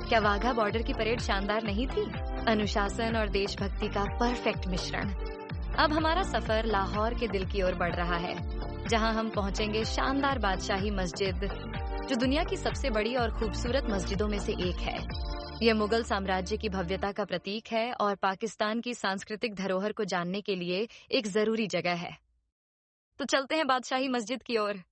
क्या वाघा बॉर्डर की परेड शानदार नहीं थी? अनुशासन और देशभक्ति का परफेक्ट मिश्रण। अब हमारा सफर लाहौर के दिल की ओर बढ़ रहा है, जहां हम पहुंचेंगे शानदार बादशाही मस्जिद, जो दुनिया की सबसे बड़ी और खूबसूरत मस्जिदों में से एक है। यह मुगल साम्राज्य की भव्यता का प्रतीक है और पाकिस्तान की सांस्कृतिक धरोहर को जानने के लिए एक जरूरी जगह है। तो चलते हैं बादशाही मस्जिद की ओर।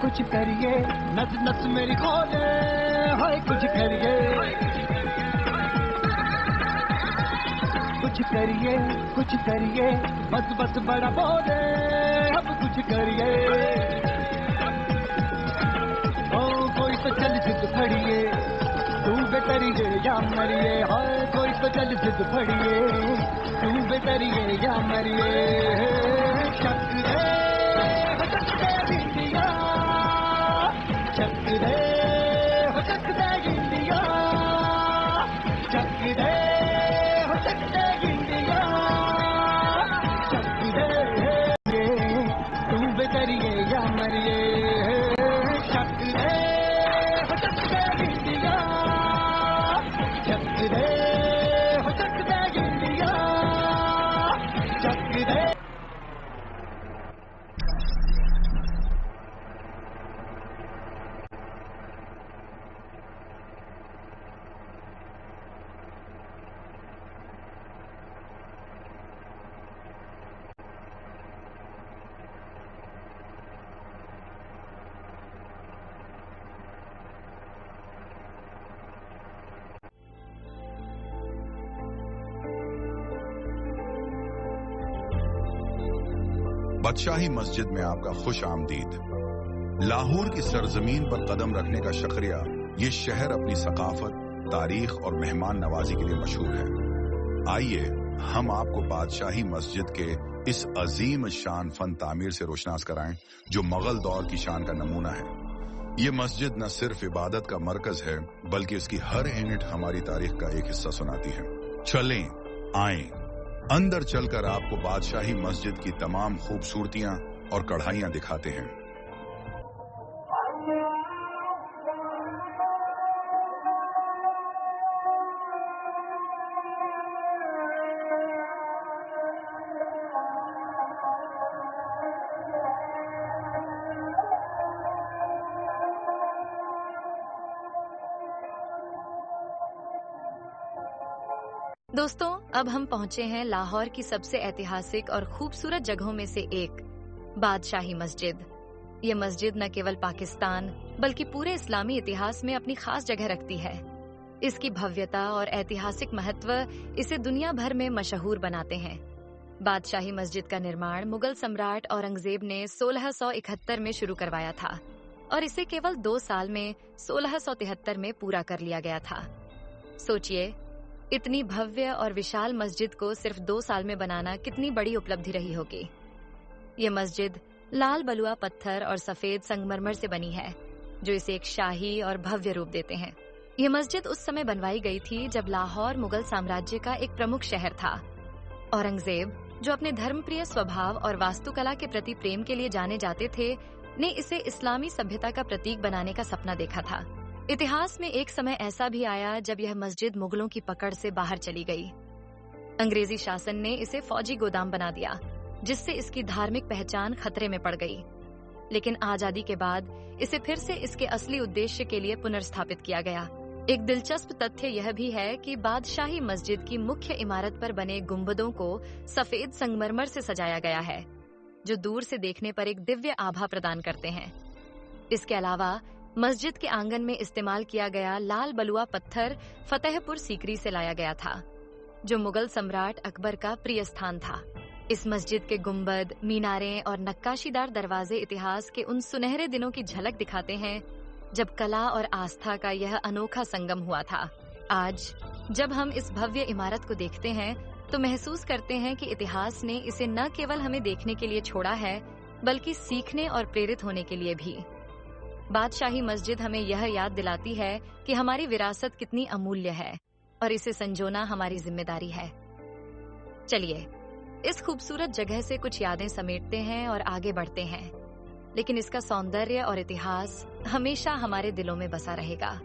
कुछ करिए नस नस मेरी खोले, हाय कुछ करिए कुछ करिए बस बस बड़ा बोले, अब कुछ करिए। ओ कोई तो चल जिद खड़िए, तू बेतरिए या मरिए, हाय कोई तो चल जिद फड़िए, तू बेतरिए या मरिए। चक दे हो चक दे इंडिया, चक दे हो चक दे इंडिया, चक दे हो चक दे इंडिया, चक दे तू बेतरिए या मरिए। चक दे हो चक दे इंडिया, चक दे हो चक दे इंडिया, चक दे। बादशाही मस्जिद में आपका खुश आमदीद। लाहौर की सरजमीन पर कदम रखने का शुक्रिया। ये शहर अपनी सकाफत, तारीख और मेहमान नवाजी के लिए मशहूर है। आइए हम आपको बादशाही मस्जिद के इस अजीम शान फन तामीर से रोशनास कराएं, जो मुगल दौर की शान का नमूना है। ये मस्जिद न सिर्फ इबादत का मरकज है, बल्कि इसकी हर यूनिट हमारी तारीख का एक हिस्सा सुनाती है। चलें, आएं, अंदर चलकर आपको बादशाही मस्जिद की तमाम खूबसूरतियां और कढ़ाइयां दिखाते हैं। दोस्तों, अब हम पहुंचे हैं लाहौर की सबसे ऐतिहासिक और खूबसूरत जगहों में से एक, बादशाही मस्जिद। ये मस्जिद न केवल पाकिस्तान बल्कि पूरे इस्लामी इतिहास में अपनी खास जगह रखती है। इसकी भव्यता और ऐतिहासिक महत्व इसे दुनिया भर में मशहूर बनाते हैं। बादशाही मस्जिद का निर्माण मुगल सम्राट औरंगजेब ने 1671 में शुरू करवाया था और इसे केवल 2 साल में 1673 में पूरा कर लिया गया था। सोचिए, इतनी भव्य और विशाल मस्जिद को सिर्फ 2 साल में बनाना कितनी बड़ी उपलब्धि रही होगी। ये मस्जिद लाल बलुआ पत्थर और सफेद संगमरमर से बनी है, जो इसे एक शाही और भव्य रूप देते हैं। ये मस्जिद उस समय बनवाई गई थी जब लाहौर मुगल साम्राज्य का एक प्रमुख शहर था। औरंगजेब, जो अपने धर्मप्रिय स्वभाव और वास्तुकला के प्रति प्रेम के लिए जाने जाते थे, ने इसे इस्लामी सभ्यता का प्रतीक बनाने का सपना देखा था। इतिहास में एक समय ऐसा भी आया जब यह मस्जिद मुगलों की पकड़ से बाहर चली गई। अंग्रेजी शासन ने इसे फौजी गोदाम बना दिया, जिससे इसकी धार्मिक पहचान खतरे में पड़ गई। लेकिन आजादी के बाद इसे फिर से इसके असली उद्देश्य के लिए पुनर्स्थापित किया गया। एक दिलचस्प तथ्य यह भी है कि बादशाही मस्जिद की मुख्य इमारत पर बने गुंबदों को सफेद संगमरमर से सजाया गया है, जो दूर से देखने पर एक दिव्य आभा प्रदान करते हैं। इसके अलावा मस्जिद के आंगन में इस्तेमाल किया गया लाल बलुआ पत्थर फतेहपुर सीकरी से लाया गया था, जो मुगल सम्राट अकबर का प्रिय स्थान था। इस मस्जिद के गुंबद, मीनारें और नक्काशीदार दरवाजे इतिहास के उन सुनहरे दिनों की झलक दिखाते हैं जब कला और आस्था का यह अनोखा संगम हुआ था। आज जब हम इस भव्य इमारत को देखते हैं तो महसूस करते हैं कि इतिहास ने इसे न केवल हमें देखने के लिए छोड़ा है, बल्कि सीखने और प्रेरित होने के लिए भी। बादशाही मस्जिद हमें यह याद दिलाती है कि हमारी विरासत कितनी अमूल्य है और इसे संजोना हमारी जिम्मेदारी है। चलिए, इस खूबसूरत जगह से कुछ यादें समेटते हैं और आगे बढ़ते हैं, लेकिन इसका सौंदर्य और इतिहास हमेशा हमारे दिलों में बसा रहेगा।